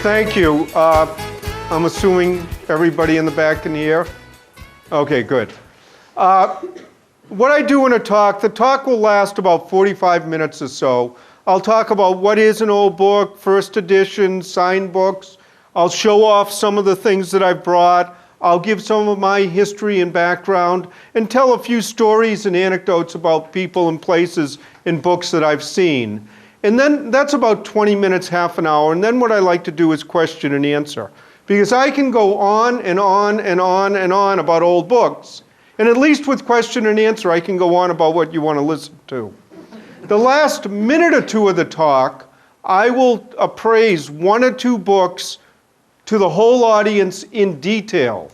Thank you. I'm assuming everybody in the back can hear? Okay, good. What I do in a talk, the talk will last about 45 minutes or so. I'll talk about what is an old book, first edition, signed books. I'll show off some of the things that I've brought. I'll give some of my history and background and tell a few stories and anecdotes about people and places in books that I've seen. And then that's about 20 minutes, half an hour. And then what I like to do is question and answer. Because I can go on and on and on and on about old books. And at least with question and answer, I can go on about what you want to listen to. The last minute or two of the talk, I will appraise one or two books to the whole audience in detail.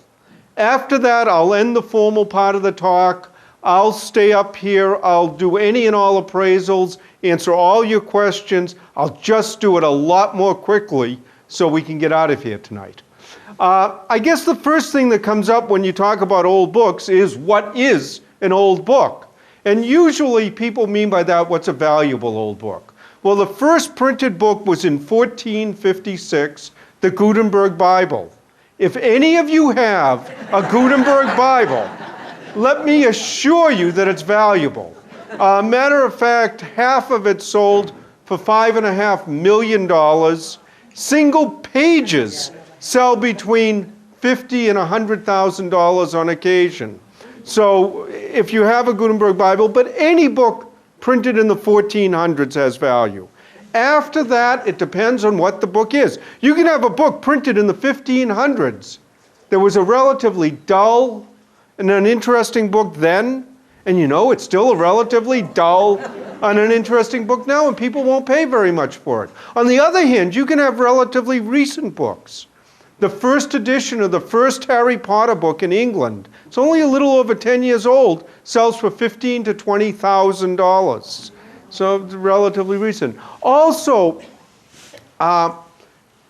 After that, I'll end the formal part of the talk. I'll stay up here. I'll do any and all appraisals, answer all your questions. I'll just do it a lot more quickly so we can get out of here tonight. I guess the first thing that comes up when you talk about old books is, what is an old book? And usually people mean by that, what's a valuable old book? Well, the first printed book was in 1456, the Gutenberg Bible. If any of you have a Gutenberg Bible, let me assure you that it's valuable. Matter of fact, half of it sold for $5.5 million. Single pages sell between $50,000 and $100,000 on occasion. So if you have a Gutenberg Bible, but any book printed in the 1400s has value. After that, it depends on what the book is. You can have a book printed in the 1500s. There was a relatively dull and an interesting book then, and you know, it's still a relatively dull and an interesting book now, and people won't pay very much for it. On the other hand, you can have relatively recent books. The first edition of the first Harry Potter book in England, it's only a little over 10 years old, sells for $15,000 to $20,000. So it's relatively recent. Also,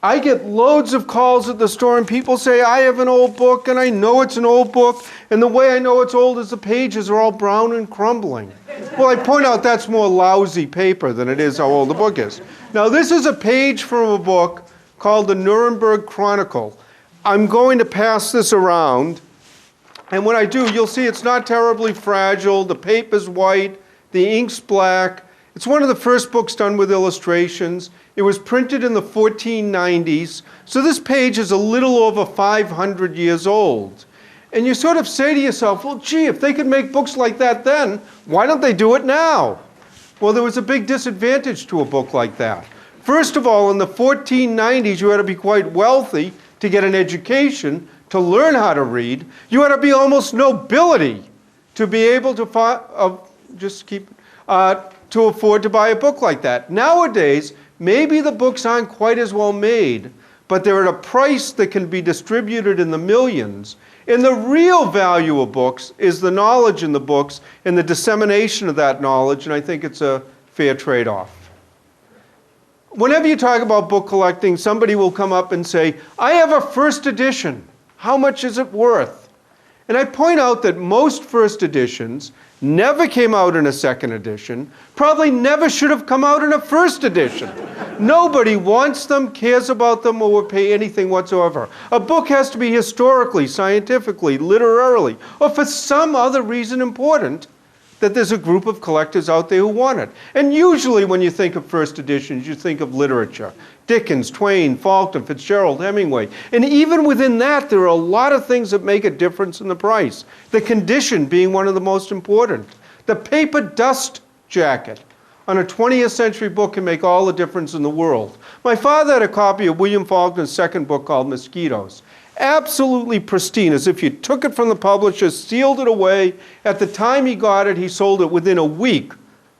I get loads of calls at the store and people say, I have an old book and I know it's an old book, and the way I know it's old is the pages are all brown and crumbling. Well, I point out that's more lousy paper than it is how old the book is. Now, this is a page from a book called the Nuremberg Chronicle. I'm going to pass this around, and when I do, you'll see it's not terribly fragile. The paper's white, the ink's black. It's one of the first books done with illustrations. It was printed in the 1490s, so this page is a little over 500 years old. And you sort of say to yourself, well, gee, if they could make books like that then, why don't they do it now? Well, there was a big disadvantage to a book like that. First of all, in the 1490s, you had to be quite wealthy to get an education, to learn how to read. You had to be almost nobility to be able to to afford to buy a book like that. Nowadays, maybe the books aren't quite as well made, but they're at a price that can be distributed in the millions. And the real value of books is the knowledge in the books and the dissemination of that knowledge, and I think it's a fair trade-off. Whenever you talk about book collecting, somebody will come up and say, I have a first edition. How much is it worth? And I point out that most first editions never came out in a second edition, probably never should have come out in a first edition. Nobody wants them, cares about them, or would pay anything whatsoever. A book has to be historically, scientifically, literarily, or for some other reason important, that there's a group of collectors out there who want it. And usually when you think of first editions, you think of literature. Dickens, Twain, Faulkner, Fitzgerald, Hemingway. And even within that, there are a lot of things that make a difference in the price. The condition being one of the most important. The paper dust jacket on a 20th century book can make all the difference in the world. My father had a copy of William Faulkner's second book called Mosquitoes. Absolutely pristine, as if you took it from the publisher, sealed it away. At the time he got it, he sold it within a week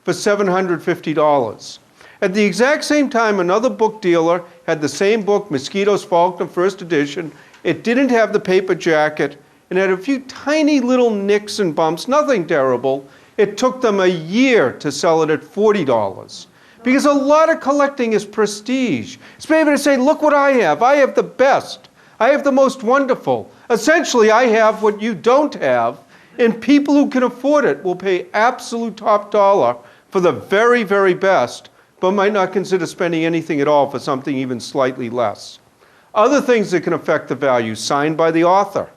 for $750. At the exact same time, another book dealer had the same book, Mosquitoes, Faulkner, first edition. It didn't have the paper jacket and had a few tiny little nicks and bumps, nothing terrible. It took them a year to sell it at $40. Because a lot of collecting is prestige. It's being able to say, look what I have. I have the best. I have the most wonderful. Essentially, I have what you don't have, and people who can afford it will pay absolute top dollar for the very, very best, but might not consider spending anything at all for something even slightly less. Other things that can affect the value, signed by the author.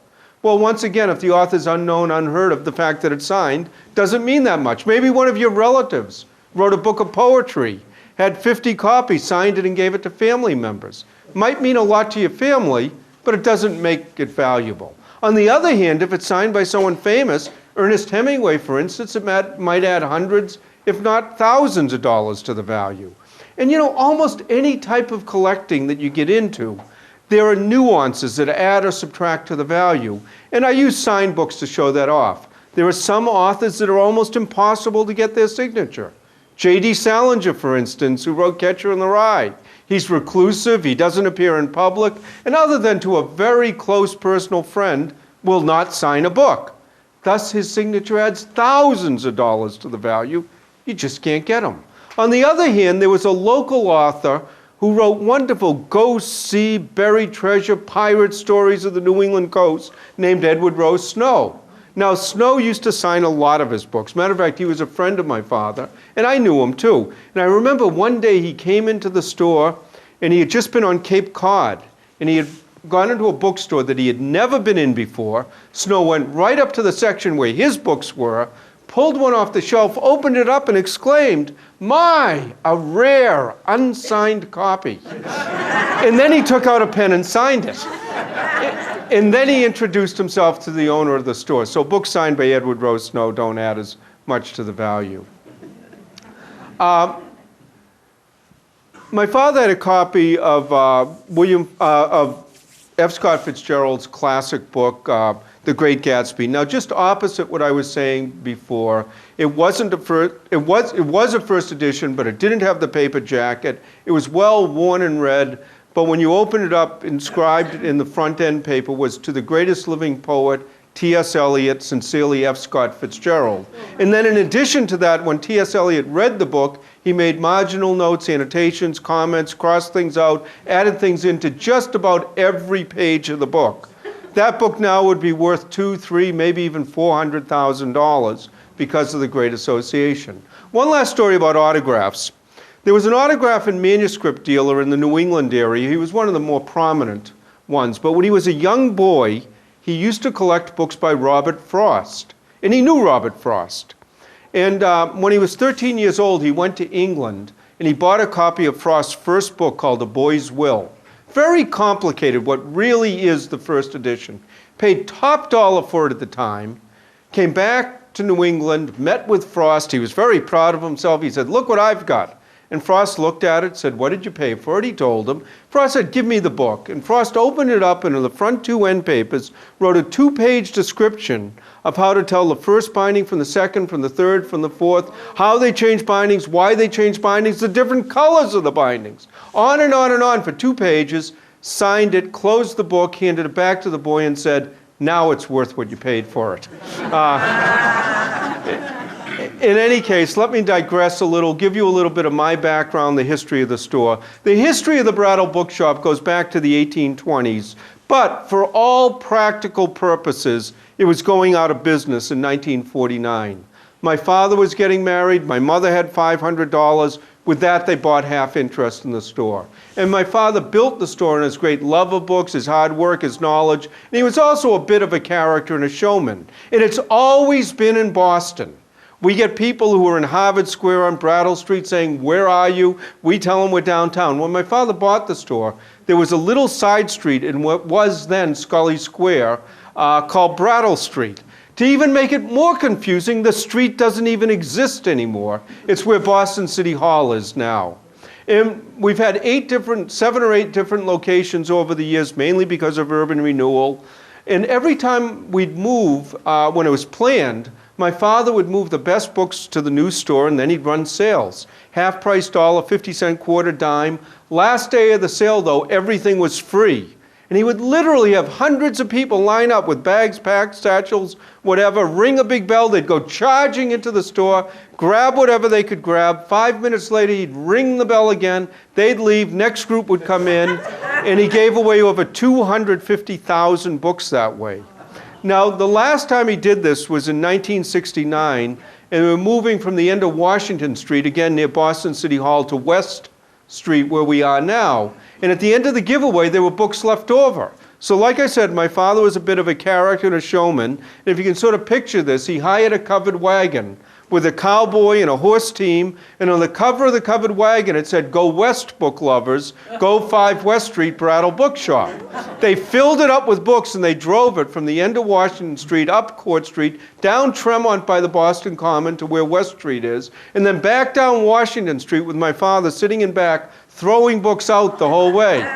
Well, once again, if the author's unknown, unheard of, the fact that it's signed doesn't mean that much. Maybe one of your relatives wrote a book of poetry, had 50 copies, signed it and gave it to family members. Might mean a lot to your family, but it doesn't make it valuable. On the other hand, if it's signed by someone famous, Ernest Hemingway, for instance, it might add hundreds, if not thousands of dollars to the value. And almost any type of collecting that you get into, there are nuances that add or subtract to the value. And I use signed books to show that off. There are some authors that are almost impossible to get their signature. J.D. Salinger, for instance, who wrote Catcher in the Rye. He's reclusive, he doesn't appear in public, and other than to a very close personal friend, will not sign a book. Thus, his signature adds thousands of dollars to the value. You just can't get them. On the other hand, there was a local author who wrote wonderful ghost, sea, buried treasure, pirate stories of the New England coast, named Edward Rose Snow. Now, Snow used to sign a lot of his books. Matter of fact, he was a friend of my father, and I knew him too. And I remember one day he came into the store, and he had just been on Cape Cod, and he had gone into a bookstore that he had never been in before. Snow went right up to the section where his books were, pulled one off the shelf, opened it up, and exclaimed, "My, a rare, unsigned copy." And then he took out a pen and signed it. And then he introduced himself to the owner of the store. So books signed by Edward Rose Snow don't add as much to the value. My father had a copy of of F. Scott Fitzgerald's classic book, The Great Gatsby. Now, just opposite what I was saying before, it was a first edition, but it didn't have the paper jacket. It was well worn and read, but when you open it up, inscribed in the front end paper was "To the greatest living poet, T.S. Eliot, sincerely F. Scott Fitzgerald." And then in addition to that, when T.S. Eliot read the book, he made marginal notes, annotations, comments, crossed things out, added things into just about every page of the book. That book now would be worth $200,000, $300,000, maybe even $400,000 because of the great association. One last story about autographs. There was an autograph and manuscript dealer in the New England area. He was one of the more prominent ones. But when he was a young boy, he used to collect books by Robert Frost. And he knew Robert Frost. And when he was 13 years old, he went to England and he bought a copy of Frost's first book called A Boy's Will. Very complicated, what really is the first edition. Paid top dollar for it at the time. Came back to New England, met with Frost. He was very proud of himself. He said, "Look what I've got." And Frost looked at it, said, "What did you pay for it?" He told him. Frost said, "Give me the book." And Frost opened it up, and in the front two end papers wrote a 2-page description of how to tell the first binding from the second, from the third, from the fourth, how they change bindings, why they change bindings, the different colors of the bindings. On and on and on for 2 pages, signed it, closed the book, handed it back to the boy and said, "Now it's worth what you paid for it." In any case, let me digress a little, give you a little bit of my background, the history of the store. The history of the Brattle Bookshop goes back to the 1820s, but for all practical purposes, it was going out of business in 1949. My father was getting married, my mother had $500. With that, they bought half interest in the store. And my father built the store on his great love of books, his hard work, his knowledge, and he was also a bit of a character and a showman. And it's always been in Boston. We get people who are in Harvard Square on Brattle Street saying, "Where are you?" We tell them we're downtown. When my father bought the store, there was a little side street in what was then Scully Square called Brattle Street. To even make it more confusing, the street doesn't even exist anymore. It's where Boston City Hall is now. And we've had 7 or 8 different locations over the years, mainly because of urban renewal. And every time we'd move, when it was planned, my father would move the best books to the new store, and then he'd run sales. Half price dollar, 50-cent, quarter dime. Last day of the sale, though, everything was free. And he would literally have hundreds of people line up with bags, packs, satchels, whatever, ring a big bell. They'd go charging into the store, grab whatever they could grab. 5 minutes later, he'd ring the bell again. They'd leave. Next group would come in. And he gave away over 250,000 books that way. Now, the last time he did this was in 1969, and we were moving from the end of Washington Street, again near Boston City Hall, to West Street where we are now. And at the end of the giveaway, there were books left over. So like I said, my father was a bit of a character and a showman. And if you can sort of picture this, he hired a covered wagon with a cowboy and a horse team. And on the cover of the covered wagon, it said, "Go West, book lovers. Go 5 West Street, Brattle Bookshop." They filled it up with books, and they drove it from the end of Washington Street, up Court Street, down Tremont by the Boston Common to where West Street is, and then back down Washington Street with my father sitting in back, throwing books out the whole way.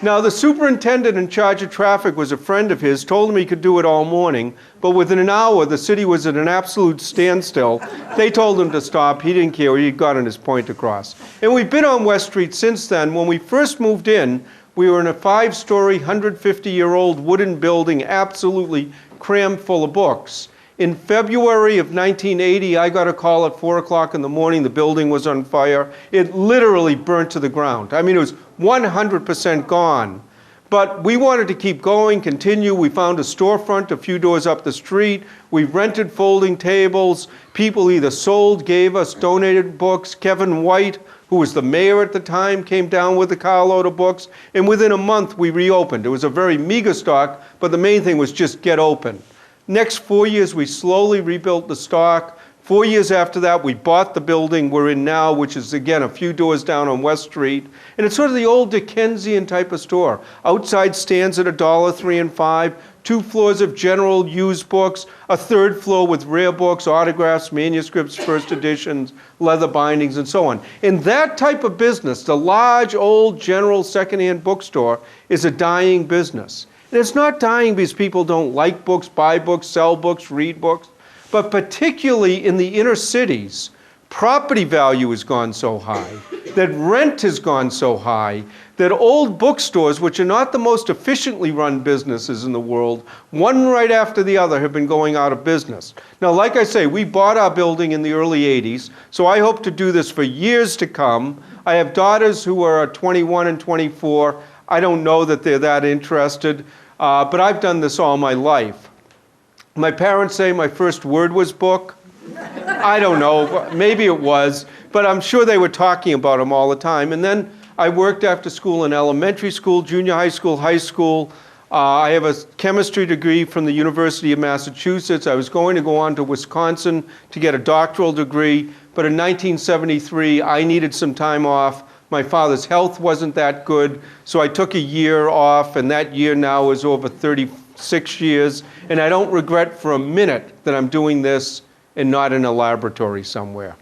Now, the superintendent in charge of traffic was a friend of his, told him he could do it all morning, but within an hour, the city was at an absolute standstill. They told him to stop. He didn't care. He'd gotten his point across. And we've been on West Street since then. When we first moved in, we were in a 5-story, 150-year-old wooden building, absolutely crammed full of books. In February of 1980, I got a call at 4 o'clock in the morning. The building was on fire. It literally burnt to the ground. I mean, it was 100% gone. But we wanted to keep going, continue. We found a storefront a few doors up the street. We rented folding tables. People either sold, gave us, donated books. Kevin White, who was the mayor at the time, came down with a carload of books. And within a month, we reopened. It was a very meager stock, but the main thing was just get open. Next 4 years, we slowly rebuilt the stock. 4 years after that, we bought the building we're in now, which is, again, a few doors down on West Street. And it's sort of the old Dickensian type of store. Outside stands at $1, 3 and 5, 2 floors of general used books, a 3rd floor with rare books, autographs, manuscripts, first editions, leather bindings, and so on. In that type of business, the large, old, general secondhand bookstore is a dying business. And it's not dying because people don't like books, buy books, sell books, read books, but particularly in the inner cities, property value has gone so high, that rent has gone so high, that old bookstores, which are not the most efficiently run businesses in the world, one right after the other have been going out of business. Now, like I say, we bought our building in the early 80s, so I hope to do this for years to come. I have daughters who are 21 and 24. I don't know that they're that interested. But I've done this all my life. My parents say my first word was book. I don't know, maybe it was, but I'm sure they were talking about them all the time. And then I worked after school in elementary school, junior high school, high school. I have a chemistry degree from the University of Massachusetts. I was going to go on to Wisconsin to get a doctoral degree, but in 1973, I needed some time off. My father's health wasn't that good, so I took a year off, and that year now is over 36 years, and I don't regret for a minute that I'm doing this and not in a laboratory somewhere.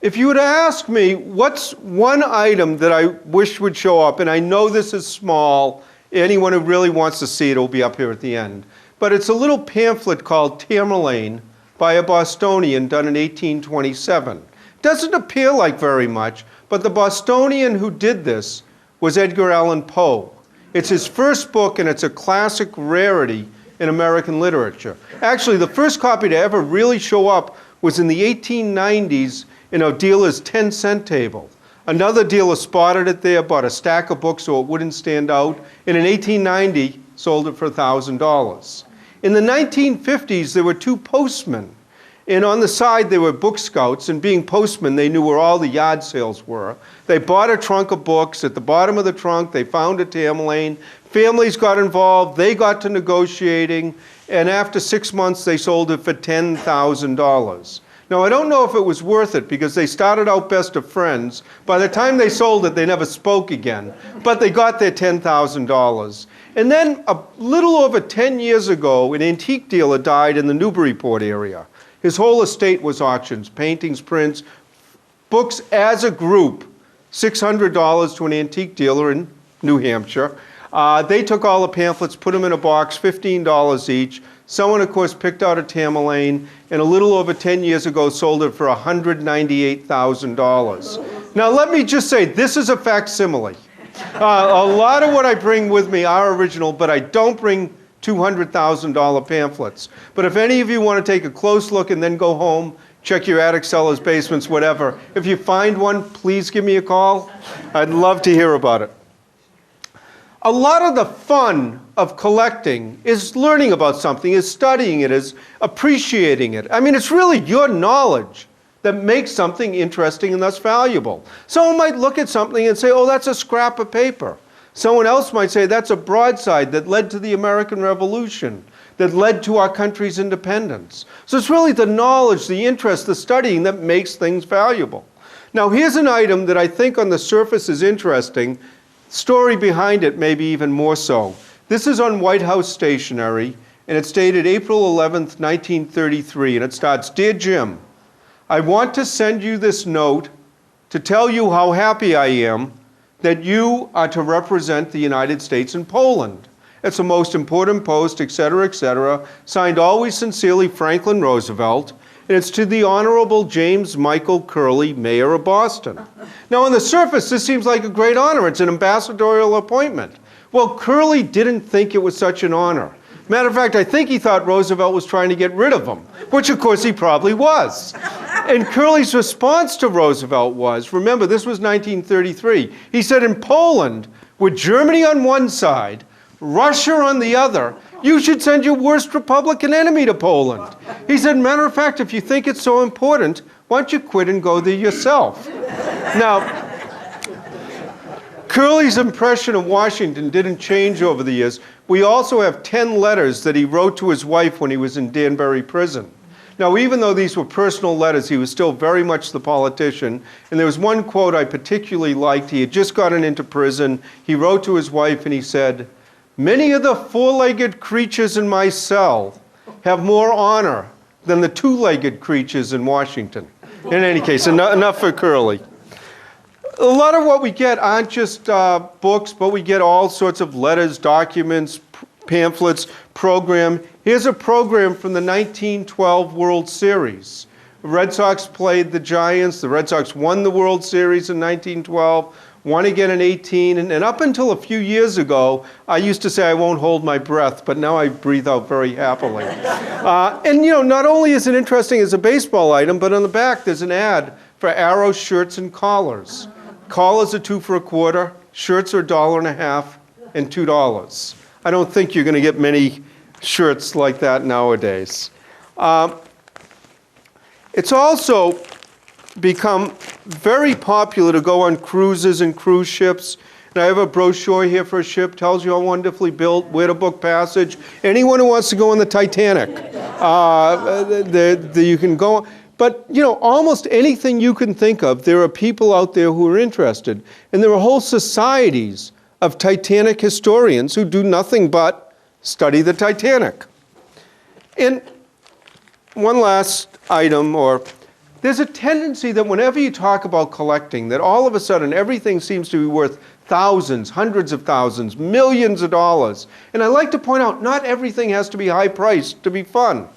If you were to ask me, what's one item that I wish would show up, and I know this is small, anyone who really wants to see it will be up here at the end, but it's a little pamphlet called Tamerlane, by a Bostonian done in 1827. Doesn't appear like very much, but the Bostonian who did this was Edgar Allan Poe. It's his first book, and it's a classic rarity in American literature. Actually, the first copy to ever really show up was in the 1890s in a dealer's 10-cent table. Another dealer spotted it there, bought a stack of books so it wouldn't stand out, and in 1890 sold it for $1,000. In the 1950s, there were 2 postmen, and on the side they were book scouts, and being postmen, they knew where all the yard sales were. They bought a trunk of books. At the bottom of the trunk, they found a Tamerlane. Families got involved. They got to negotiating, and after 6 months, they sold it for $10,000. Now, I don't know if it was worth it because they started out best of friends. By the time they sold it, they never spoke again, but they got their $10,000. And then a little over 10 years ago, an antique dealer died in the Newburyport area. His whole estate was auctions, paintings, prints, books as a group, $600 to an antique dealer in New Hampshire. They took all the pamphlets, put them in a box, $15 each. Someone, of course, picked out a Tamerlane, and a little over 10 years ago sold it for $198,000. Now, let me just say, this is a facsimile. A lot of what I bring with me are original, but I don't bring $200,000 pamphlets. But if any of you want to take a close look and then go home, check your attic, cellars, basements, whatever, if you find one, please give me a call. I'd love to hear about it. A lot of the fun of collecting is learning about something, is studying it, is appreciating it. I mean, it's really your knowledge that makes something interesting and thus valuable. Someone might look at something and say, oh, that's a scrap of paper. Someone else might say that's a broadside that led to the American Revolution, that led to our country's independence. So it's really the knowledge, the interest, the studying that makes things valuable. Now here's an item that I think on the surface is interesting. Story behind it maybe even more so. This is on White House stationery, and it's dated April 11th, 1933, and it starts, Dear Jim, I want to send you this note to tell you how happy I am that you are to represent the United States in Poland. It's the most important post, etc., signed always sincerely Franklin Roosevelt, and it's to the Honorable James Michael Curley, Mayor of Boston. Now on the surface, this seems like a great honor. It's an ambassadorial appointment. Well, Curley didn't think it was such an honor. Matter of fact, I think he thought Roosevelt was trying to get rid of him, which of course he probably was. And Curley's response to Roosevelt was, remember this was 1933, he said in Poland, with Germany on one side, Russia on the other, you should send your worst Republican enemy to Poland. He said, matter of fact, if you think it's so important, why don't you quit and go there yourself? Now, Curley's impression of Washington didn't change over the years. We also have 10 letters that he wrote to his wife when he was in Danbury prison. Now, even though these were personal letters, he was still very much the politician. And there was one quote I particularly liked. He had just gotten into prison. He wrote to his wife and he said, many of the four-legged creatures in my cell have more honor than the two-legged creatures in Washington. In any case, enough for Curley. A lot of what we get aren't just books, but we get all sorts of letters, documents, pamphlets, program. Here's a program from the 1912 World Series. The Red Sox played the Giants. The Red Sox won the World Series in 1912, won again in 18, and up until a few years ago, I used to say I won't hold my breath, but now I breathe out very happily. And you know, not only is it interesting as a baseball item, but on the back there's an ad for Arrow shirts and collars. Collars are $2 for $1, shirts are $1.50 and $2. I don't think you're going to get many shirts like that nowadays. It's also become very popular to go on cruises and cruise ships. And I have a brochure here for a ship, tells you how wonderfully built, where to book passage. Anyone who wants to go on the Titanic, you can go. But, you know, almost anything you can think of, there are people out there who are interested. And there are whole societies of Titanic historians who do nothing but study the Titanic. And one last item, there's a tendency that whenever you talk about collecting, that all of a sudden everything seems to be worth thousands, hundreds of thousands, millions of dollars. And I like to point out, not everything has to be high priced to be fun.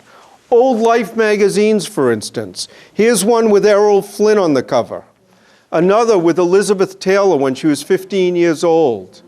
Old Life magazines, for instance. Here's one with Errol Flynn on the cover. Another with Elizabeth Taylor when she was 15 years old.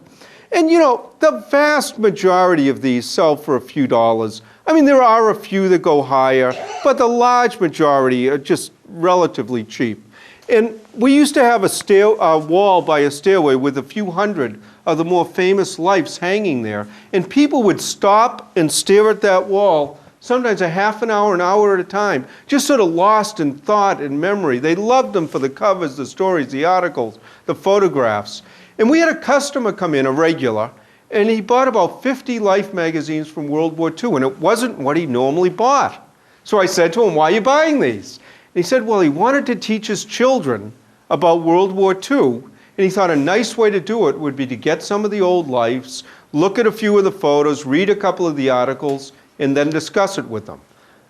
And you know, the vast majority of these sell for a few dollars. I mean, there are a few that go higher, but the large majority are just relatively cheap. And we used to have a wall by a stairway with a few hundred of the more famous lives hanging there. And people would stop and stare at that wall, sometimes a half an hour at a time, just sort of lost in thought and memory. They loved them for the covers, the stories, the articles, the photographs. And we had a customer come in, a regular, and he bought about 50 Life magazines from World War II, and it wasn't what he normally bought. So I said to him, why are you buying these? And he said, well, he wanted to teach his children about World War II, and he thought a nice way to do it would be to get some of the old Lives, look at a few of the photos, read a couple of the articles, and then discuss it with them.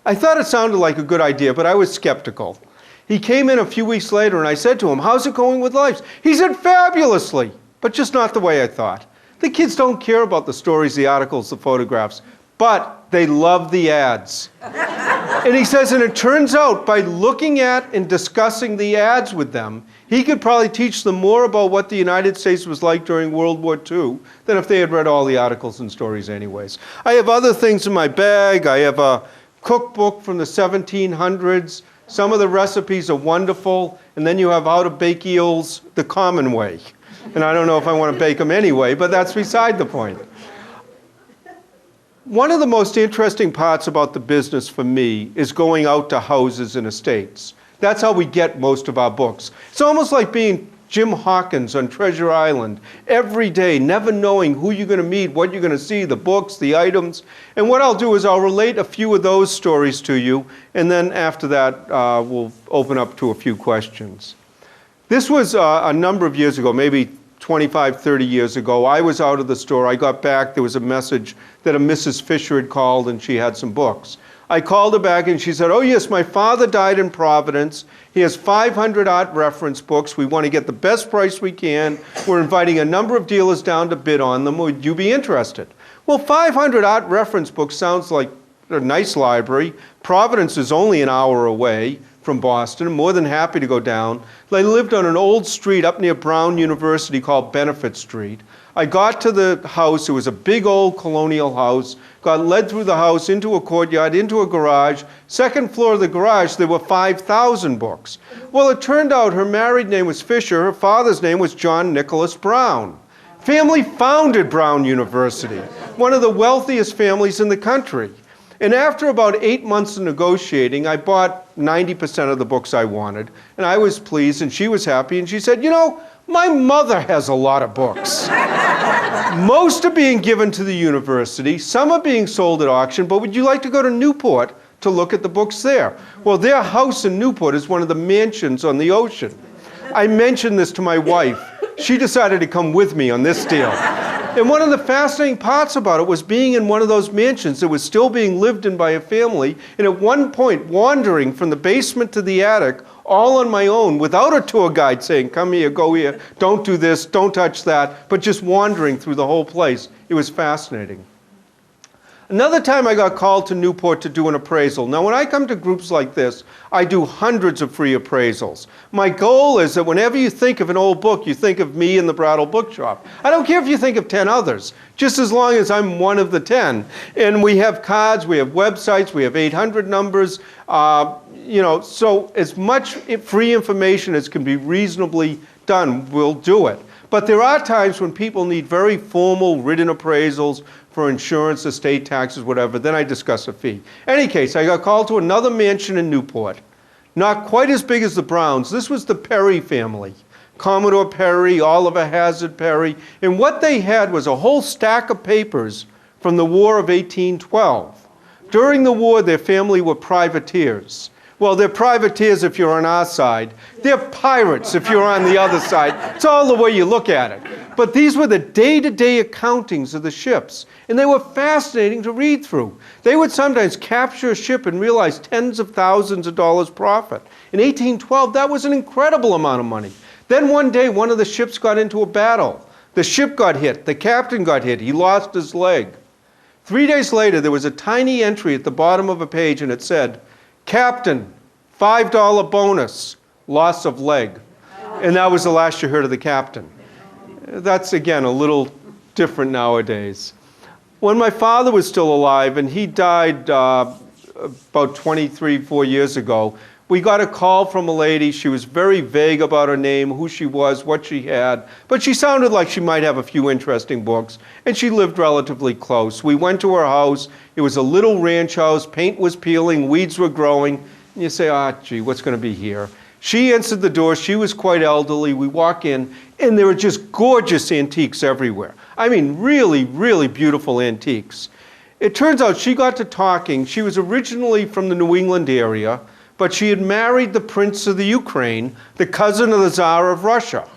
I thought it sounded like a good idea, but I was skeptical. He came in a few weeks later and I said to him, how's it going with Lives? He said, fabulously, but just not the way I thought. The kids don't care about the stories, the articles, the photographs, but they love the ads. And he says, and it turns out by looking at and discussing the ads with them, he could probably teach them more about what the United States was like during World War II than if they had read all the articles and stories anyways. I have other things in my bag. I have a cookbook from the 1700s. Some of the recipes are wonderful. And then you have how to bake eels the common way. And I don't know if I want to bake them anyway, but that's beside the point. One of the most interesting parts about the business for me is going out to houses and estates. That's how we get most of our books. It's almost like being Jim Hawkins on Treasure Island every day, never knowing who you're going to meet, what you're going to see, the books, the items. And what I'll do is I'll relate a few of those stories to you, and then after that, we'll open up to a few questions. This was a number of years ago, maybe 25, 30 years ago. I was out of the store. I got back. There was a message that a Mrs. Fisher had called, and she had some books. I called her back, and she said, oh, yes, my father died in Providence. He has 500 art reference books. We want to get the best price we can. We're inviting a number of dealers down to bid on them. Would you be interested? Well, 500 art reference books sounds like a nice library. Providence is only an hour away from Boston. I'm more than happy to go down. I lived on an old street up near Brown University called Benefit Street. I got to the house. It was a big old colonial house. Got led through the house into a courtyard, into a garage. Second floor of the garage, there were 5,000 books. Well, it turned out her married name was Fisher. Her father's name was John Nicholas Brown. Family founded Brown University, one of the wealthiest families in the country. And after about 8 months of negotiating, I bought 90% of the books I wanted. And I was pleased, and she was happy. And she said, you know, my mother has a lot of books. Most are being given to the university. Some are being sold at auction. But would you like to go to Newport to look at the books there? Well, their house in Newport is one of the mansions on the ocean. I mentioned this to my wife. She decided to come with me on this deal. And one of the fascinating parts about it was being in one of those mansions that was still being lived in by a family, and at one point wandering from the basement to the attic all on my own without a tour guide saying, come here, go here, don't do this, don't touch that, but just wandering through the whole place. It was fascinating. Another time I got called to Newport to do an appraisal. Now, when I come to groups like this, I do hundreds of free appraisals. My goal is that whenever you think of an old book, you think of me in the Brattle Bookshop. I don't care if you think of 10 others, just as long as I'm one of the 10. And we have cards, we have websites, we have 800 numbers. So as much free information as can be reasonably done, we'll do it. But there are times when people need very formal written appraisals for insurance, estate taxes, whatever. Then I discuss a fee. Any case, I got called to another mansion in Newport. Not quite as big as the Browns. This was the Perry family. Commodore Perry, Oliver Hazard Perry. And what they had was a whole stack of papers from the War of 1812. During the war, their family were privateers. Well, they're privateers if you're on our side. They're pirates if you're on the other side. It's all the way you look at it. But these were the day-to-day accountings of the ships, and they were fascinating to read through. They would sometimes capture a ship and realize tens of thousands of dollars profit. In 1812, that was an incredible amount of money. Then one day, one of the ships got into a battle. The ship got hit. The captain got hit. He lost his leg. 3 days later, there was a tiny entry at the bottom of a page, and it said, Captain, $5 bonus, loss of leg. And that was the last you heard of the captain. That's, again, a little different nowadays. When my father was still alive, and he died about 4 years ago, we got a call from a lady. She was very vague about her name, who she was, what she had, but she sounded like she might have a few interesting books, and she lived relatively close. We went to her house. It was a little ranch house. Paint was peeling, weeds were growing, and you say, gee, what's going to be here? She answered the door. She was quite elderly. We walk in, and there were just gorgeous antiques everywhere. I mean, really, really beautiful antiques. It turns out she got to talking. She was originally from the New England area, but she had married the Prince of the Ukraine, the cousin of the Tsar of Russia.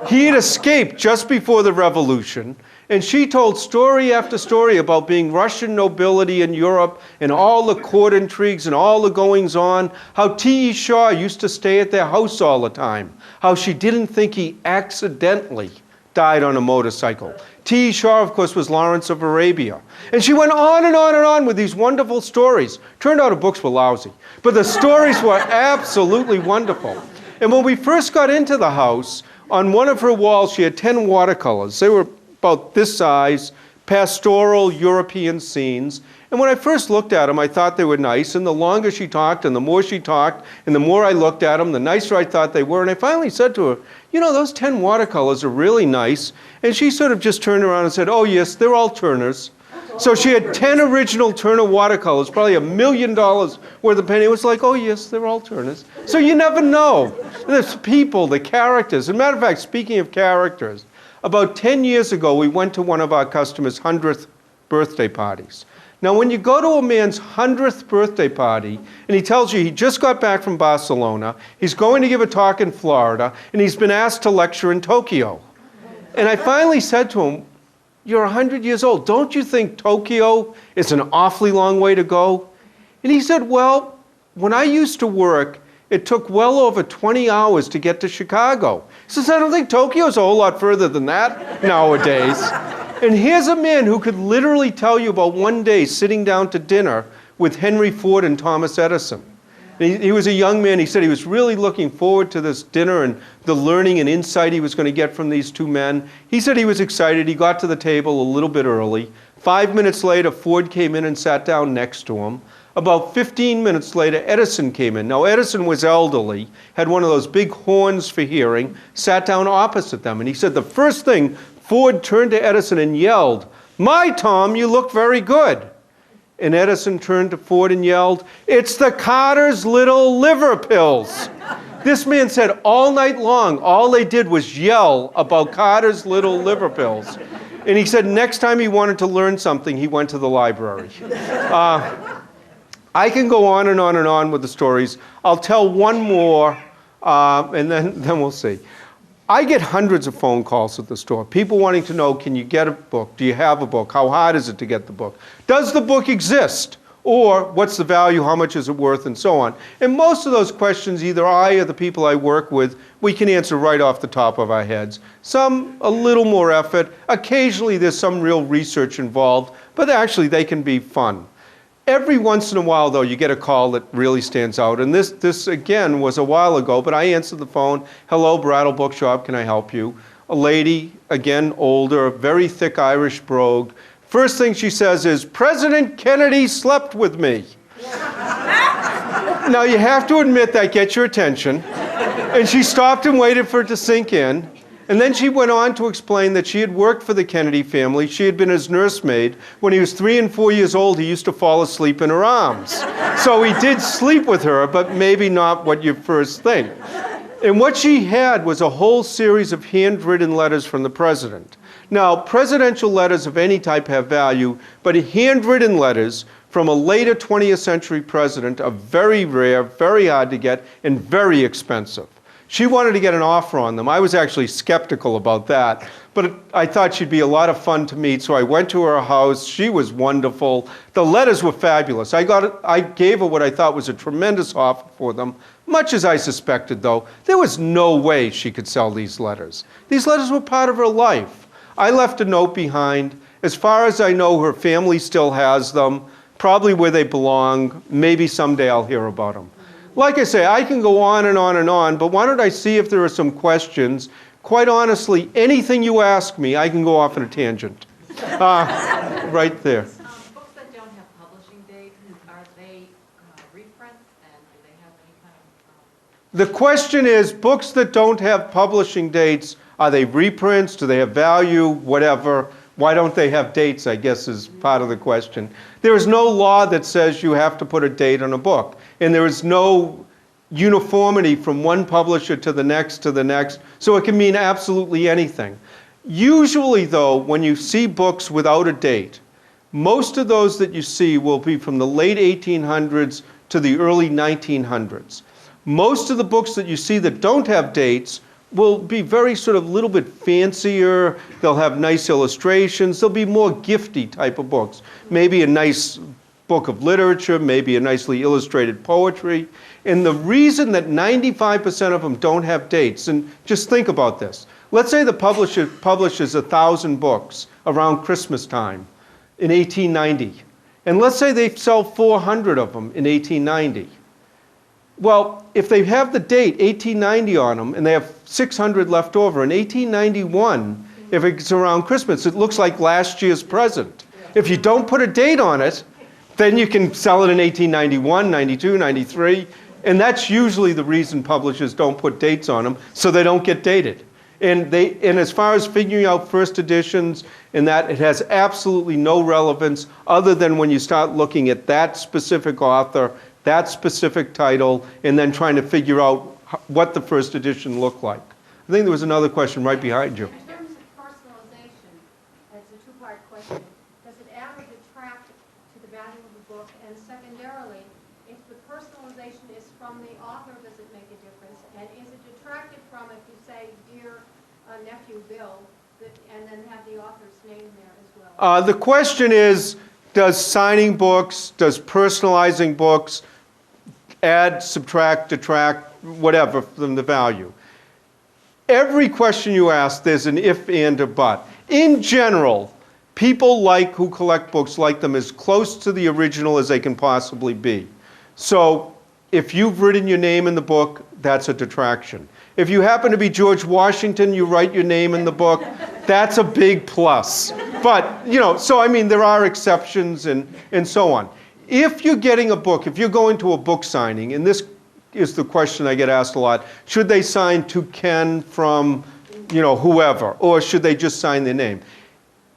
He had escaped just before the revolution, and she told story after story about being Russian nobility in Europe and all the court intrigues and all the goings-on, how T.E. Shaw used to stay at their house all the time, how she didn't think he accidentally died on a motorcycle. T.E. Shaw, of course, was Lawrence of Arabia. And she went on and on and on with these wonderful stories. Turned out her books were lousy, but the stories were absolutely wonderful. And when we first got into the house, on one of her walls, she had 10 watercolors. They were about this size, pastoral European scenes. And when I first looked at them, I thought they were nice. And the longer she talked, and the more she talked, and the more I looked at them, the nicer I thought they were. And I finally said to her, you know, those 10 watercolors are really nice. And she sort of just turned around and said, oh, yes, they're all Turners. So she had 10 original Turner watercolors, probably $1 million worth of painting. It was like, oh yes, they're all Turners. So you never know. There's people, the characters. As a matter of fact, speaking of characters, about 10 years ago, we went to one of our customers' 100th birthday parties. Now, when you go to a man's 100th birthday party, and he tells you he just got back from Barcelona, he's going to give a talk in Florida, and he's been asked to lecture in Tokyo. And I finally said to him, you're 100 years old. Don't you think Tokyo is an awfully long way to go? And he said, well, when I used to work, it took well over 20 hours to get to Chicago. He says, I don't think Tokyo's a whole lot further than that nowadays. And here's a man who could literally tell you about one day sitting down to dinner with Henry Ford and Thomas Edison. And he was a young man. He said he was really looking forward to this dinner and the learning and insight he was going to get from these two men. He said he was excited. He got to the table a little bit early. 5 minutes later, Ford came in and sat down next to him. About 15 minutes later, Edison came in. Now, Edison was elderly, had one of those big horns for hearing, sat down opposite them. And he said the first thing, Ford turned to Edison and yelled, "My Tom, you look very good." And Edison turned to Ford and yelled, "It's the Carter's little liver pills." This man said all night long, all they did was yell about Carter's little liver pills. And he said next time he wanted to learn something, he went to the library. I can go on and on and on with the stories. I'll tell one more, and then we'll see. I get hundreds of phone calls at the store. People wanting to know, can you get a book? Do you have a book? How hard is it to get the book? Does the book exist? Or what's the value? How much is it worth? And so on. And most of those questions, either I or the people I work with, we can answer right off the top of our heads. Some, a little more effort. Occasionally, there's some real research involved, but actually, they can be fun. Every once in a while, though, you get a call that really stands out. And this again, was a while ago, but I answered the phone. "Hello, Brattle Bookshop, can I help you?" A lady, again, older, very thick Irish brogue. First thing she says is, "President Kennedy slept with me." Now, you have to admit that gets your attention. And she stopped and waited for it to sink in. And then she went on to explain that she had worked for the Kennedy family. She had been his nursemaid. When he was 3 and 4 years old, he used to fall asleep in her arms. So he did sleep with her, but maybe not what you first think. And what she had was a whole series of handwritten letters from the president. Now, presidential letters of any type have value, but handwritten letters from a later 20th century president are very rare, very hard to get, and very expensive. She wanted to get an offer on them. I was actually skeptical about that, but I thought she'd be a lot of fun to meet, so I went to her house. She was wonderful. The letters were fabulous. I gave her what I thought was a tremendous offer for them. Much as I suspected, though, there was no way she could sell these letters. These letters were part of her life. I left a note behind. As far as I know, her family still has them, probably where they belong. Maybe someday I'll hear about them. Like I say, I can go on and on and on, but why don't I see if there are some questions? Quite honestly, anything you ask me, I can go off on a tangent. Right there. Books that don't have publishing dates, are they reprints, and do they have any kind of... The question is, books that don't have publishing dates, are they reprints? Do they have value? Whatever. Why don't they have dates, I guess, is part of the question. There is no law that says you have to put a date on a book. And there is no uniformity from one publisher to the next, so it can mean absolutely anything. Usually, though, when you see books without a date, most of those that you see will be from the late 1800s to the early 1900s. Most of the books that you see that don't have dates will be very sort of little bit fancier. They'll have nice illustrations. They'll be more gifty type of books. Maybe a nice book of literature, maybe a nicely illustrated poetry. And the reason that 95% of them don't have dates, and just think about this. Let's say the publisher publishes 1,000 books around Christmas time in 1890. And let's say they sell 400 of them in 1890. Well, if they have the date 1890 on them and they have 600 left over in 1891, if it's around Christmas, it looks like last year's present. If you don't put a date on it, then you can sell it in 1891, 92, 93, and that's usually the reason publishers don't put dates on them, so they don't get dated. And as far as figuring out first editions and that, it has absolutely no relevance other than when you start looking at that specific author, that specific title, and then trying to figure out what the first edition looked like. I think there was another question right behind you. In terms of personalization, it's a two-part question. Does it add or detract to the value of the book? And secondarily, if the personalization is from the author, does it make a difference? And is it detracted from if you say, dear nephew Bill, and then have the author's name there as well? The question is, does signing books, does personalizing books add, subtract, detract, whatever from the value? Every question you ask, there's an if, and, a but. In general, people who collect books like them as close to the original as they can possibly be. So if you've written your name in the book, that's a detraction. If you happen to be George Washington, you write your name in the book, that's a big plus. But, so I mean, there are exceptions and so on. If you're getting a book, if you're going to a book signing, and this is the question I get asked a lot, should they sign to Ken from, whoever, or should they just sign their name?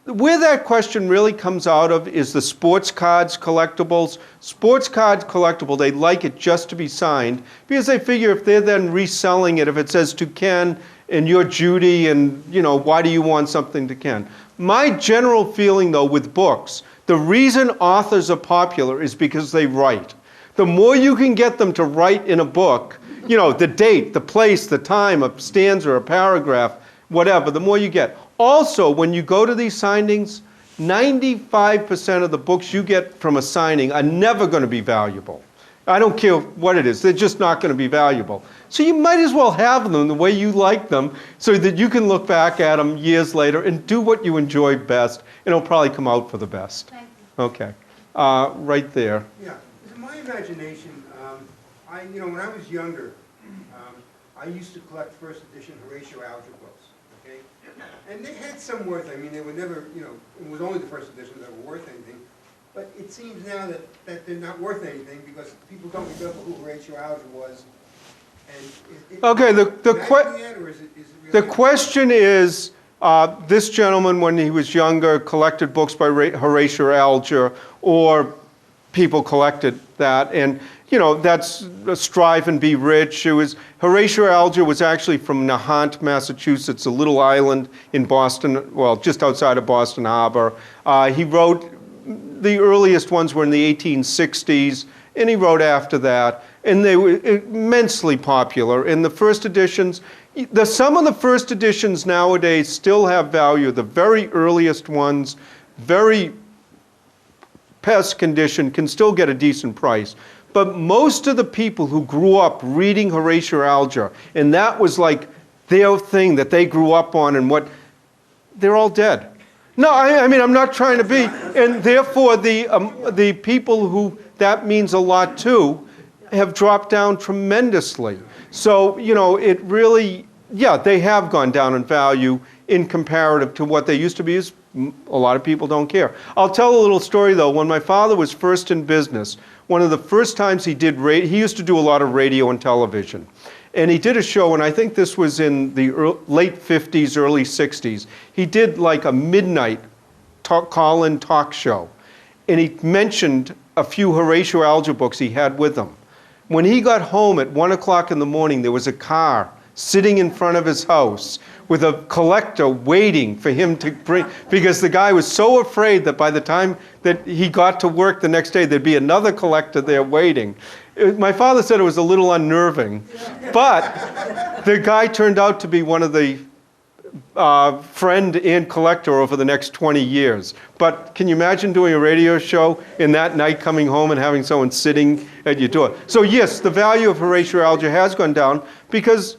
Where that question really comes out of is the sports cards collectibles. Sports cards collectible, they like it just to be signed because they figure if they're then reselling it, if it says to Ken and you're Judy and, why do you want something to Ken? My general feeling, though, with books, the reason authors are popular is because they write. The more you can get them to write in a book, the date, the place, the time, a stanza, a paragraph, whatever, the more you get. Also, when you go to these signings, 95% of the books you get from a signing are never going to be valuable. I don't care what it is, they're just not going to be valuable. So you might as well have them the way you like them so that you can look back at them years later and do what you enjoy best, and it'll probably come out for the best. Thank you. Okay, right there. Yeah, in my imagination, when I was younger, I used to collect first edition Horatio Alger books, okay? And they had some worth. I mean, they were never, it was only the first editions that were worth anything. But it seems now that they're not worth anything because people don't remember who Horatio Alger was. And Okay, the really question is, this gentleman, when he was younger, collected books by Horatio Alger, or people collected that, and that's Strive and Be Rich. Horatio Alger was actually from Nahant, Massachusetts, a little island in Boston, well, just outside of Boston Harbor. He wrote, the earliest ones were in the 1860s, and he wrote after that, and they were immensely popular. In the first editions, some of the first editions nowadays still have value. The very earliest ones, very pest condition, can still get a decent price. But most of the people who grew up reading Horatio Alger, and that was like their thing that they grew up on, and they're all dead. No, I mean, I'm not trying to be, and therefore the people who that means a lot to have dropped down tremendously. So, it really, they have gone down in value in comparative to what they used to be. A lot of people don't care. I'll tell a little story, though. When my father was first in business, one of the first times he did he used to do a lot of radio and television. And he did a show, and I think this was in the late 50s, early 60s. He did like a midnight call-in talk show. And he mentioned a few Horatio Alger books he had with him. When he got home at 1 o'clock in the morning, there was a car sitting in front of his house with a collector waiting for him to bring, because the guy was so afraid that by the time that he got to work the next day, there'd be another collector there waiting. My father said it was a little unnerving, but the guy turned out to be one of the friend and collector over the next 20 years. But can you imagine doing a radio show and that night coming home and having someone sitting at your door? So yes, the value of Horatio Alger has gone down because,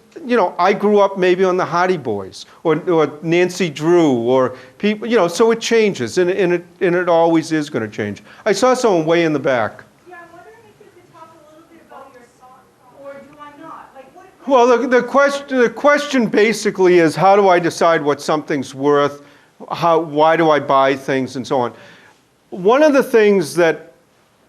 I grew up maybe on the Hardy Boys or Nancy Drew or people, so it changes and it always is going to change. I saw someone way in the back. Yeah, I'm wondering if you could talk a little bit about your song, or do I not? Like, what? Well, the question basically is, how do I decide what something's worth? Why do I buy things and so on? One of the things that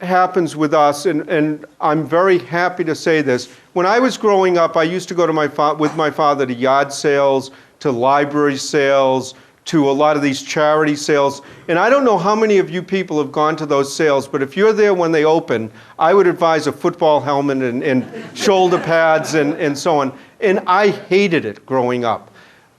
happens with us, and I'm very happy to say this, when I was growing up, I used to go to with my father to yard sales, to library sales, to a lot of these charity sales. And I don't know how many of you people have gone to those sales, but if you're there when they open, I would advise a football helmet and shoulder pads and so on. And I hated it growing up.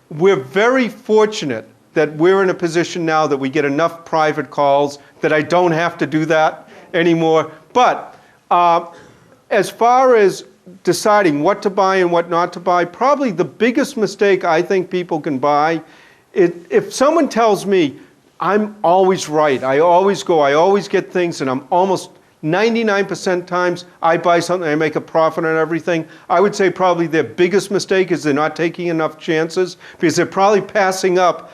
We're very fortunate that we're in a position now that we get enough private calls that I don't have to do that anymore. But as far as deciding what to buy and what not to buy, probably the biggest mistake I think people can buy, if someone tells me, I'm always right, I always get things, and I'm almost 99% times I buy something, I make a profit on everything, I would say probably their biggest mistake is they're not taking enough chances, because they're probably passing up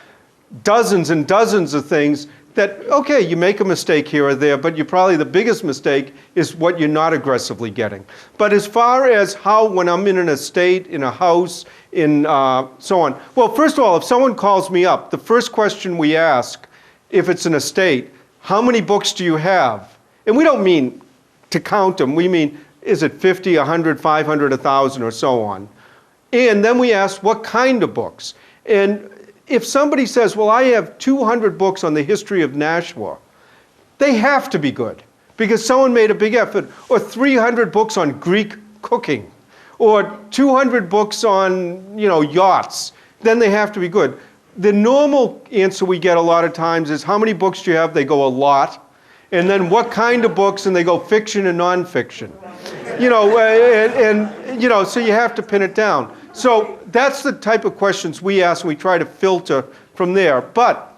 dozens and dozens of things that, okay, you make a mistake here or there, but probably the biggest mistake is what you're not aggressively getting. But as far as how, when I'm in an estate, in a house, in so on, well, first of all, if someone calls me up, the first question we ask, if it's an estate, how many books do you have? And we don't mean to count them, we mean, is it 50, 100, 500, 1,000, or so on? And then we ask, what kind of books? And if somebody says, well, I have 200 books on the history of Nashua, they have to be good, because someone made a big effort. Or 300 books on Greek cooking, or 200 books on, yachts, then they have to be good. The normal answer we get a lot of times is, how many books do you have? They go, a lot. And then what kind of books? And they go, fiction and nonfiction. So you have to pin it down. So that's the type of questions we ask, and we try to filter from there. But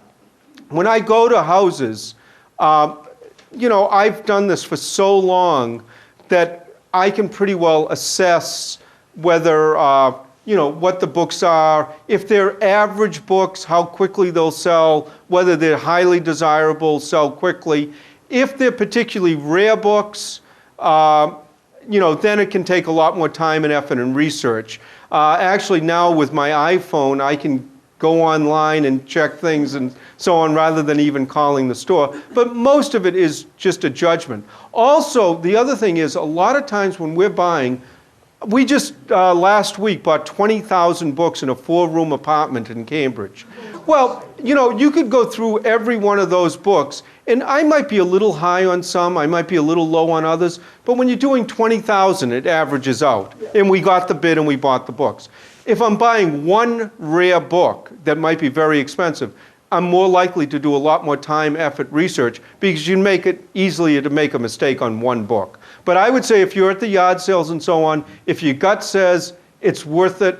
when I go to houses, I've done this for so long that I can pretty well assess whether, what the books are, if they're average books, how quickly they'll sell, whether they're highly desirable, sell quickly. If they're particularly rare books, then it can take a lot more time and effort and research. Actually, now with my iPhone, I can go online and check things and so on rather than even calling the store. But most of it is just a judgment. Also, the other thing is, a lot of times when we're buying, we just last week bought 20,000 books in a 4-room apartment in Cambridge. Well, you could go through every one of those books, and I might be a little high on some, I might be a little low on others, but when you're doing 20,000, it averages out. And we got the bid and we bought the books. If I'm buying one rare book that might be very expensive, I'm more likely to do a lot more time, effort, research, because you make it easier to make a mistake on one book. But I would say if you're at the yard sales and so on, if your gut says it's worth it,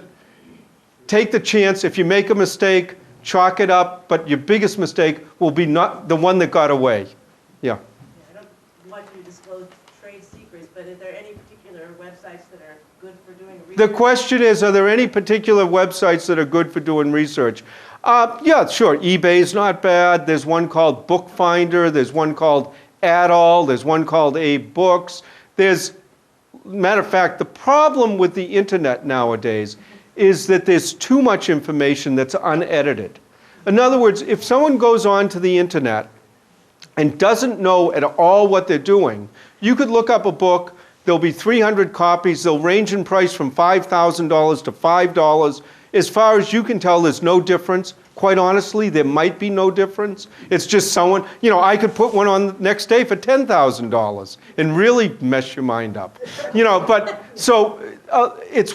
take the chance. If you make a mistake, chalk it up, but your biggest mistake will be not the one that got away. Yeah. I don't want you to disclose trade secrets, but are there any particular websites that are good for doing research? The question is, are there any particular websites that are good for doing research? Yeah, sure. eBay's not bad. There's one called Bookfinder. There's one called Adall. There's one called Books. Matter of fact, the problem with the internet nowadays is that there's too much information that's unedited. In other words, if someone goes on to the internet and doesn't know at all what they're doing, you could look up a book, there'll be 300 copies, they'll range in price from $5,000 to $5. As far as you can tell, there's no difference. Quite honestly, there might be no difference. It's just someone, I could put one on the next day for $10,000 and really mess your mind up. It's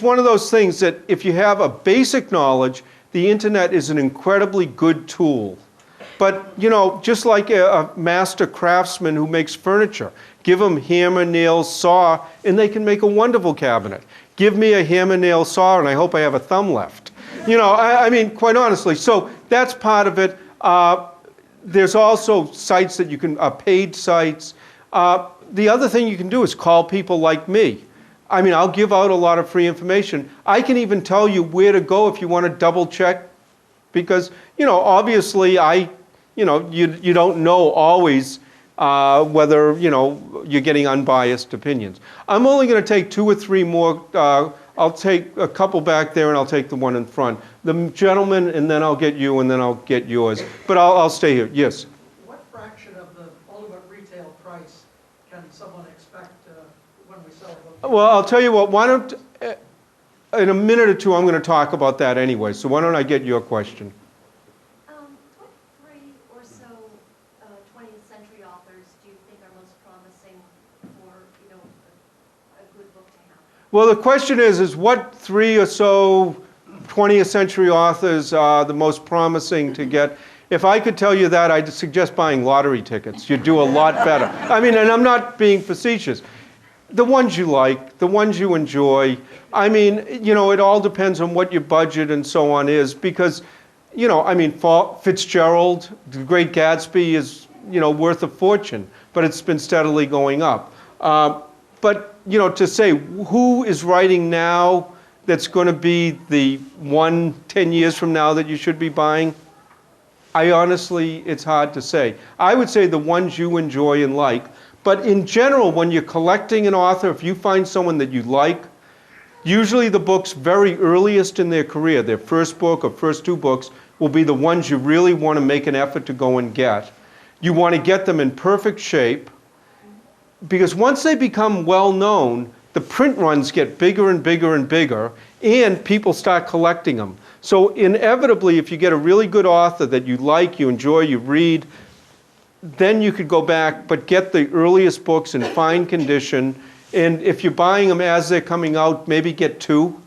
one of those things that if you have a basic knowledge, the internet is an incredibly good tool. But, just like a master craftsman who makes furniture, give them hammer, nail, saw, and they can make a wonderful cabinet. Give me a hammer, nail, saw, and I hope I have a thumb left. Quite honestly. So that's part of it. There's also sites that you can, paid sites. The other thing you can do is call people like me. I'll give out a lot of free information. I can even tell you where to go if you want to double check, because, obviously you don't know always whether, you're getting unbiased opinions. I'm only going to take 2 or 3 more. I'll take a couple back there, and I'll take the one in front. The gentleman, and then I'll get you, and then I'll get yours. But I'll stay here. Yes? What fraction of the ultimate retail price can someone expect when we sell a book? Well, I'll tell you what. Why don't in a minute or two, I'm going to talk about that anyway, so why don't I get your question? What three or so 20th century authors do you think are most promising for, a good book to have? Well, the question is what 3 or so 20th century authors are the most promising to get? If I could tell you that, I'd suggest buying lottery tickets. You'd do a lot better. I mean, and I'm not being facetious. The ones you like, the ones you enjoy. I mean, it all depends on what your budget and so on is because, Fitzgerald, The Great Gatsby is, worth a fortune, but it's been steadily going up. But, to say who is writing now that's going to be the one 10 years from now that you should be buying, it's hard to say. I would say the ones you enjoy and like. But in general, when you're collecting an author, if you find someone that you like, usually the books very earliest in their career, their first book or first 2 books, will be the ones you really want to make an effort to go and get. You want to get them in perfect shape, because once they become well known, the print runs get bigger and bigger and bigger, and people start collecting them. So inevitably, if you get a really good author that you like, you enjoy, you read, then you could go back, but get the earliest books in fine condition. And if you're buying them as they're coming out, maybe get 2.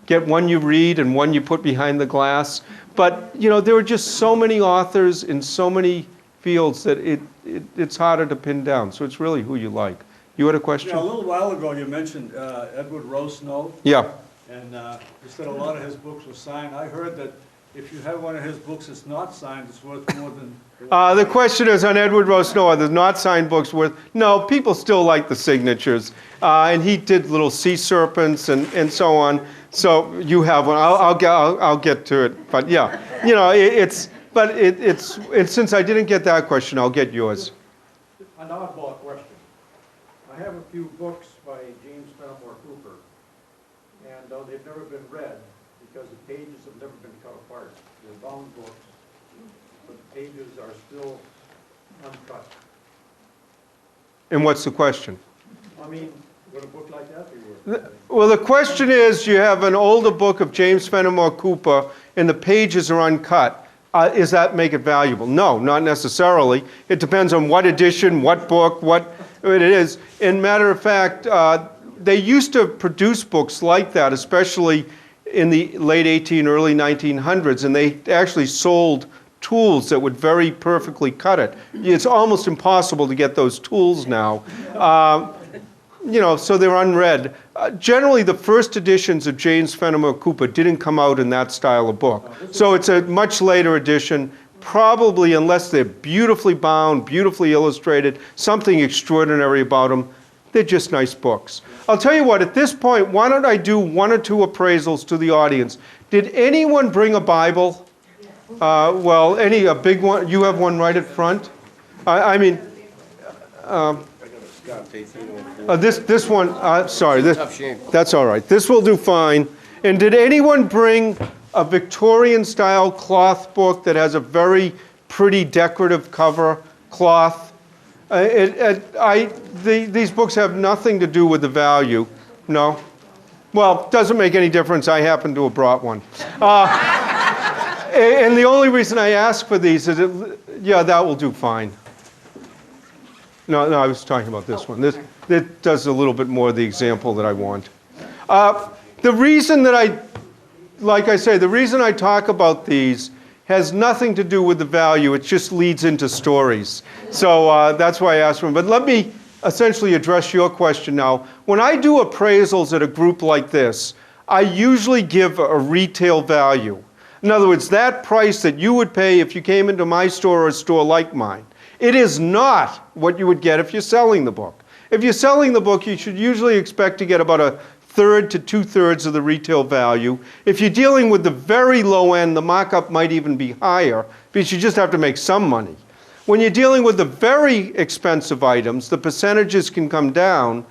Get one you read and one you put behind the glass. But, there are just so many authors in so many fields that it's harder to pin down. So it's really who you like. You had a question? Yeah, a little while ago you mentioned Edward Rowe. Yeah. And you said a lot of his books were signed. I heard that if you have one of his books that's not signed, it's worth more than... The question is on Edward Rowe Snow, are the not signed books worth... No, people still like the signatures. And he did little sea serpents and so on. So you have one. I'll get to it. But yeah, it's since I didn't get that question, I'll get yours. An oddball question. I have a few books by James Fenimore Cooper, and they've never been read because the pages have never been cut apart. They're bound books, but the pages are still uncut. And what's the question? I mean, would a book like that be worth? Well, the question is, you have an older book of James Fenimore Cooper, and the pages are uncut. Does that make it valuable? No, not necessarily. It depends on what edition, what book, what it is. And matter of fact, they used to produce books like that, especially in the late early 1900s, and they actually sold tools that would very perfectly cut it. It's almost impossible to get those tools now. So they're unread. Generally, the first editions of James Fenimore Cooper didn't come out in that style of book. So it's a much later edition, probably, unless they're beautifully bound, beautifully illustrated, something extraordinary about them. They're just nice books. I'll tell you what, at this point, why don't I do 1 or 2 appraisals to the audience? Did anyone bring a Bible? A big one? You have one right at front? This one, sorry, that's all right. This will do fine. And did anyone bring a Victorian-style cloth book that has a very pretty decorative cover cloth? These books have nothing to do with the value. No? Well, doesn't make any difference. I happen to have brought one. And the only reason I ask for these is, that will do fine. No, I was talking about this one. This does a little bit more of the example that I want. The reason that the reason I talk about these has nothing to do with the value. It just leads into stories. So that's why I asked for them. But let me essentially address your question now. When I do appraisals at a group like this, I usually give a retail value. In other words, that price that you would pay if you came into my store or a store like mine. It is not what you would get if you're selling the book. If you're selling the book, you should usually expect to get about 1/3 to 2/3 of the retail value. If you're dealing with the very low end, the markup might even be higher because you just have to make some money. When you're dealing with the very expensive items, the percentages can come down.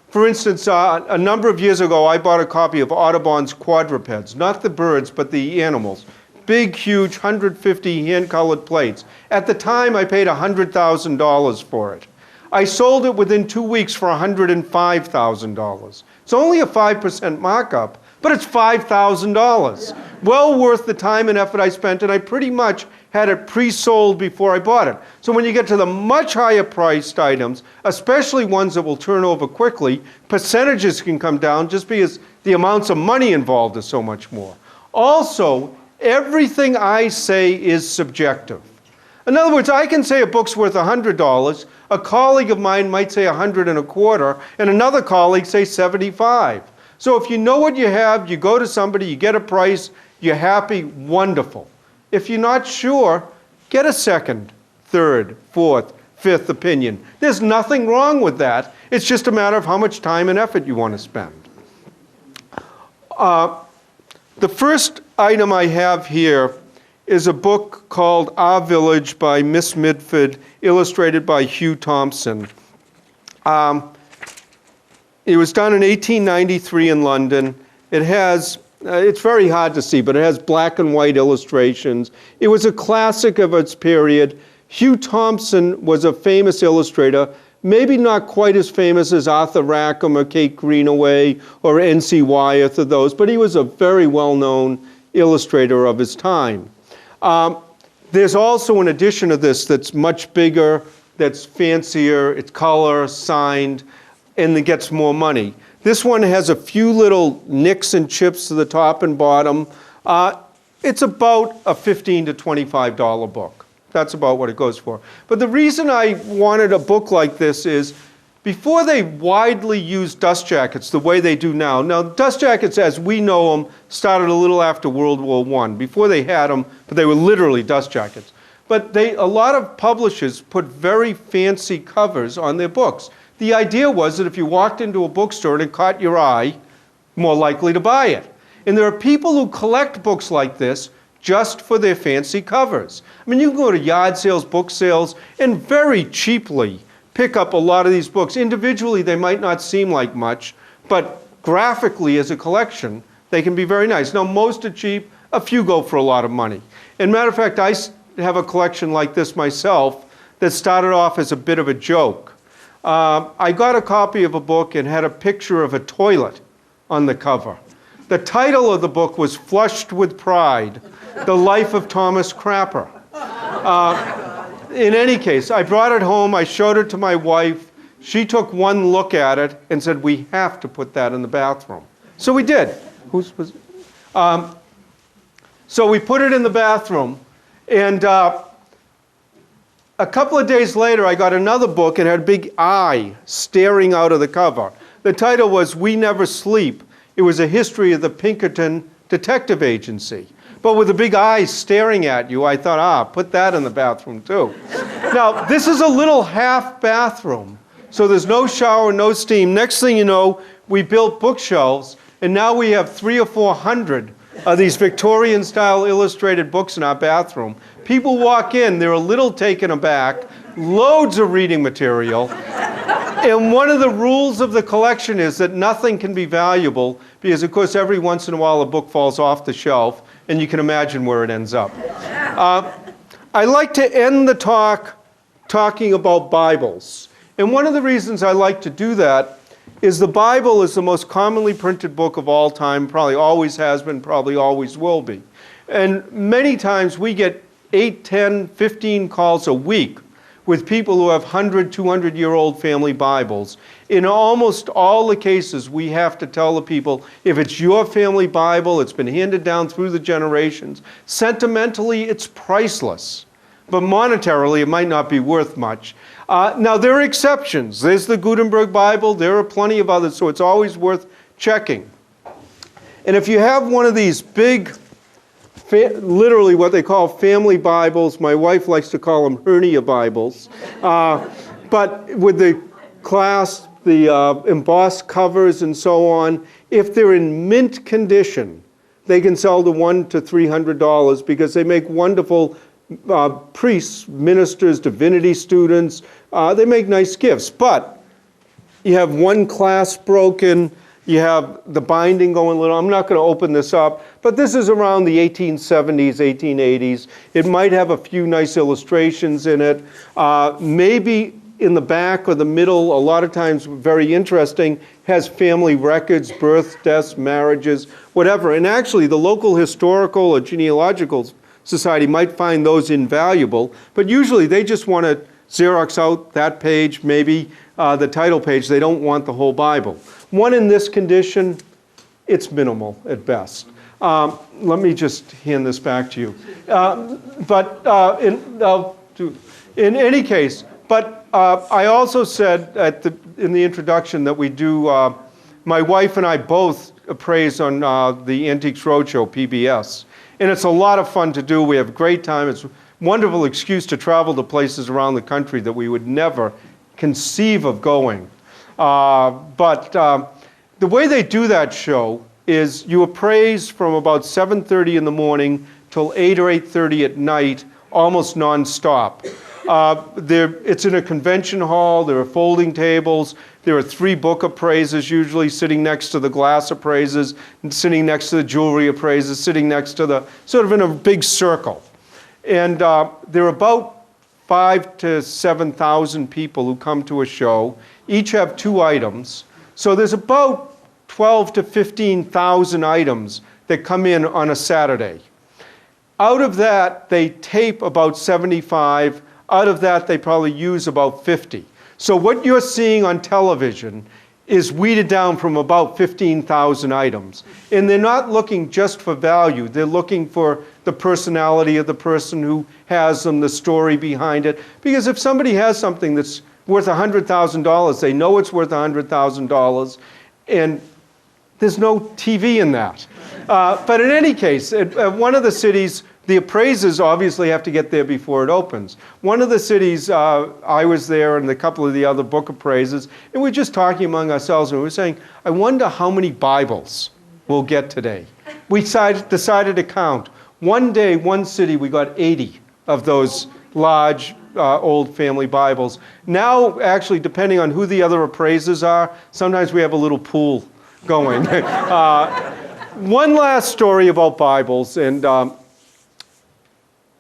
For instance, a number of years ago, I bought a copy of Audubon's Quadrupeds, not the birds, but the animals. Big, huge, 150 hand-colored plates. At the time, I paid $100,000 for it. I sold it within 2 weeks for $105,000. It's only a 5% markup, but it's $5,000. Well worth the time and effort I spent, and I pretty much had it pre-sold before I bought it. So when you get to the much higher priced items, especially ones that will turn over quickly, percentages can come down just because the amounts of money involved is so much more. Also, everything I say is subjective. In other words, I can say a book's worth $100, a colleague of mine might say $125, and another colleague say $75. So if you know what you have, you go to somebody, you get a price, you're happy, wonderful. If you're not sure, get a second, third, fourth, fifth opinion. There's nothing wrong with that. It's just a matter of how much time and effort you want to spend. The first item I have here is a book called Our Village by Miss Mitford, illustrated by Hugh Thompson. It was done in 1893 in London. It has, it's very hard to see, but it has black and white illustrations. It was a classic of its period. Hugh Thompson was a famous illustrator, maybe not quite as famous as Arthur Rackham or Kate Greenaway or N.C. Wyeth or those, but he was a very well-known illustrator of his time. There's also an edition of this that's much bigger, that's fancier, it's color, signed, and it gets more money. This one has a few little nicks and chips to the top and bottom. It's about a $15 to $25 book. That's about what it goes for. But the reason I wanted a book like this is, before they widely used dust jackets the way they do now. Now, dust jackets as we know them started a little after World War I. Before they had them, but they were literally dust jackets. But a lot of publishers put very fancy covers on their books. The idea was that if you walked into a bookstore and it caught your eye, more likely to buy it. And there are people who collect books like this just for their fancy covers. I mean, you can go to yard sales, book sales, and very cheaply pick up a lot of these books. Individually, they might not seem like much, but graphically as a collection, they can be very nice. Now, most are cheap, a few go for a lot of money. And matter of fact, I have a collection like this myself that started off as a bit of a joke. I got a copy of a book and had a picture of a toilet on the cover. The title of the book was Flushed with Pride, The Life of Thomas Crapper. In any case, I brought it home, I showed it to my wife. She took one look at it and said, we have to put that in the bathroom. So we did. So we put it in the bathroom, and a couple of days later, I got another book and had a big eye staring out of the cover. The title was We Never Sleep. It was a history of the Pinkerton Detective Agency. But with a big eye staring at you, I thought, put that in the bathroom too. Now, this is a little half bathroom, so there's no shower, no steam. Next thing you know, we built bookshelves, and now we have 300 or 400 of these Victorian-style illustrated books in our bathroom. People walk in, they're a little taken aback, loads of reading material, and one of the rules of the collection is that nothing can be valuable because, of course, every once in a while a book falls off the shelf, and you can imagine where it ends up. I like to end the talk talking about Bibles. And one of the reasons I like to do that is the Bible is the most commonly printed book of all time, probably always has been, probably always will be. And many times we get 8, 10, 15 calls a week with people who have 100, 200-year-old family Bibles. In almost all the cases, we have to tell the people, if it's your family Bible, it's been handed down through the generations, sentimentally, it's priceless. But monetarily, it might not be worth much. Now, there are exceptions. There's the Gutenberg Bible. There are plenty of others, so it's always worth checking. And if you have one of these big, literally what they call family Bibles, my wife likes to call them hernia Bibles, but with the clasp, the embossed covers and so on, if they're in mint condition, they can sell to $100 to $300 because they make wonderful priests, ministers, divinity students. They make nice gifts, but you have one clasp broken, you have the binding going a little. I'm not going to open this up, but this is around the 1870s, 1880s. It might have a few nice illustrations in it. Maybe in the back or the middle, a lot of times very interesting, has family records, births, deaths, marriages, whatever. And actually, the local historical or genealogical society might find those invaluable, but usually they just want to Xerox out that page, maybe the title page. They don't want the whole Bible. One in this condition, it's minimal at best. Let me just hand this back to you. In any case, I also said in the introduction that we do, my wife and I both appraise on the Antiques Roadshow, PBS. And it's a lot of fun to do. We have a great time. It's a wonderful excuse to travel to places around the country that we would never conceive of going. The way they do that show is you appraise from about 7:30 in the morning till 8 or 8:30 at night, almost nonstop. It's in a convention hall. There are folding tables. There are 3 book appraisers usually sitting next to the glass appraisers, and sitting next to the jewelry appraisers, sitting next to the, sort of in a big circle. And there are about 5,000 to 7,000 people who come to a show. Each have 2 items. So there's about 12,000 to 15,000 items that come in on a Saturday. Out of that, they tape about 75. Out of that, they probably use about 50. So what you're seeing on television is weeded down from about 15,000 items. And they're not looking just for value. They're looking for the personality of the person who has them, the story behind it. Because if somebody has something that's worth $100,000, they know it's worth $100,000, and there's no TV in that. But in any case, one of the cities, the appraisers obviously have to get there before it opens. One of the cities, I was there and a couple of the other book appraisers, and we're just talking among ourselves, and we were saying, I wonder how many Bibles we'll get today. We decided to count. One day, one city, we got 80 of those large old family Bibles. Now, actually, depending on who the other appraisers are, sometimes we have a little pool going. One last story about Bibles, and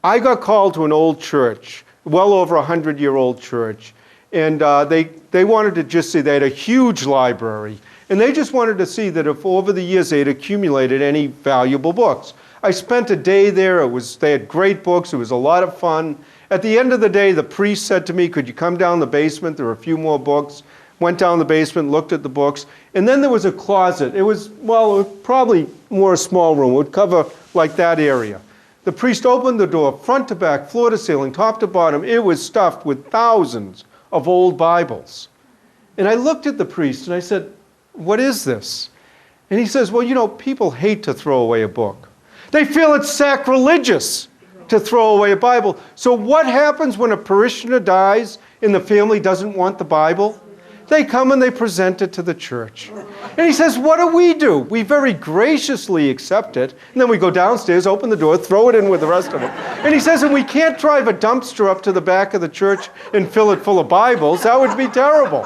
I got called to an old church, well over 100-year-old church, and they wanted to just see, they had a huge library, and they just wanted to see that if over the years they had accumulated any valuable books. I spent a day there. They had great books. It was a lot of fun. At the end of the day, the priest said to me, could you come down the basement? There were a few more books. Went down the basement, looked at the books, and then there was a closet. It was probably more a small room. It would cover like that area. The priest opened the door, front to back, floor to ceiling, top to bottom. It was stuffed with thousands of old Bibles. And I looked at the priest and I said, what is this? And he says, well, you know, people hate to throw away a book. They feel it's sacrilegious to throw away a Bible. So what happens when a parishioner dies and the family doesn't want the Bible? They come and they present it to the church. And he says, what do? We very graciously accept it, and then we go downstairs, open the door, throw it in with the rest of them. And he says, and we can't drive a dumpster up to the back of the church and fill it full of Bibles. That would be terrible.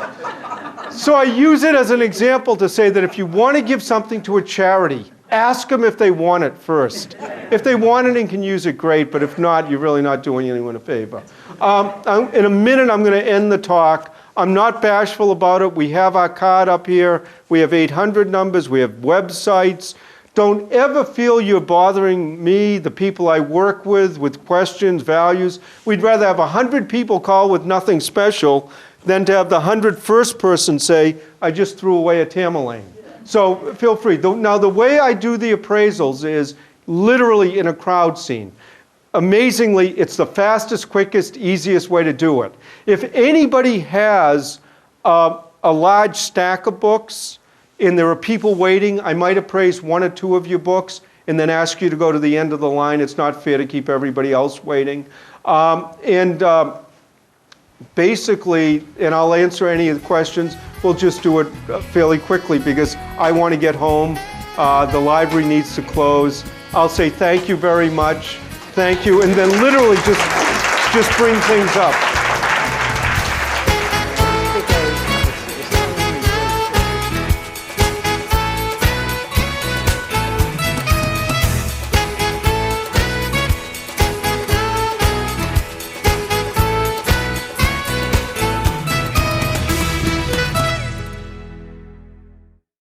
So I use it as an example to say that if you want to give something to a charity, ask them if they want it first. If they want it and can use it, great, but if not, you're really not doing anyone a favor. In a minute, I'm going to end the talk. I'm not bashful about it. We have our card up here. We have 800 numbers. We have websites. Don't ever feel you're bothering me, the people I work with questions, values. We'd rather have 100 people call with nothing special than to have the 101st person say, I just threw away a Tamerlane. So feel free. Now, the way I do the appraisals is literally in a crowd scene. Amazingly, it's the fastest, quickest, easiest way to do it. If anybody has a large stack of books and there are people waiting, I might appraise 1 or 2 of your books and then ask you to go to the end of the line. It's not fair to keep everybody else waiting. Basically, and I'll answer any of the questions, we'll just do it fairly quickly because I want to get home. The library needs to close. I'll say thank you very much. Thank you, and then literally just bring things up.